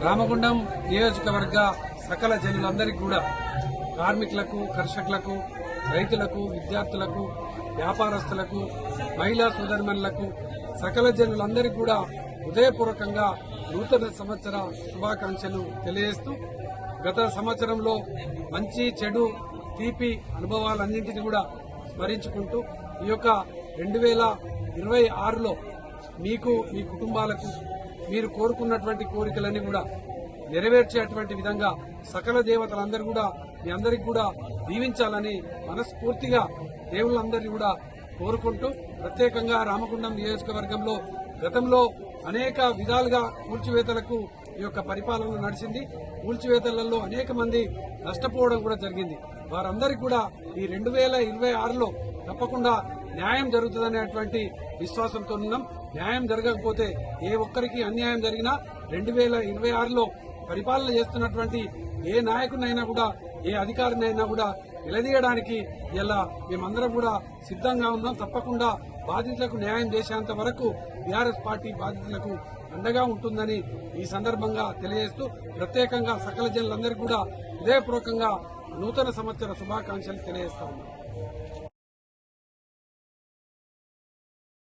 రామగుండం నియోజకవర్గ సకల జనులందరికీ కూడా కార్మికులకు, కర్షకులకు, రైతులకు, విద్యార్థులకు, వ్యాపారస్తులకు, మహిళా సోదరిమణులకు, సకల జనులందరికీ కూడా హృదయపూర్వకంగా నూతన సంవత్సర శుభాకాంక్షలు తెలియజేస్తూ గత సంవత్సరంలో మంచి, చెడు, తీపి అనుభవాలన్నింటినీ కూడా స్మరించుకుంటూ ఈ యొక్క 2026లో మీకు, మీ కుటుంబాలకు మీరు కోరుకున్నటువంటి కోరికలన్నీ కూడా నెరవేర్చేటువంటి విధంగా సకల దేవతలందరూ కూడా మీ అందరికీ కూడా దీవించాలని మనస్ఫూర్తిగా దేవుళ్ళందరినీ కూడా కోరుకుంటూ, ప్రత్యేకంగా రామగుండం నియోజకవర్గంలో గతంలో అనేక విధాలుగా కూల్చివేతలకు ఈ యొక్క పరిపాలన నడిచింది. కూల్చివేతలలో అనేక మంది నష్టపోవడం కూడా జరిగింది. వారందరికీ కూడా ఈ 2026లో తప్పకుండా న్యాయం జరుగుతుందనేటువంటి విశ్వాసంతో ఉన్నాం. న్యాయం జరగకపోతే ఏ ఒక్కరికి అన్యాయం జరిగినా 2026లో పరిపాలన చేస్తున్నటువంటి ఏ నాయకునైనా కూడా, ఏ అధికారినైనా కూడా నిలదీయడానికి ఇలా మేమందరం కూడా సిద్ధంగా ఉన్నాం. తప్పకుండా బాధితులకు న్యాయం చేసేంత వరకు బీఆర్ఎస్ పార్టీ బాధితులకు అండగా ఉంటుందని ఈ సందర్భంగా తెలియజేస్తూ, ప్రత్యేకంగా సకల జనులందరికీ కూడా హృదయపూర్వకంగా నూతన సంవత్సర శుభాకాంక్షలు తెలియజేస్తా ఉన్నాం.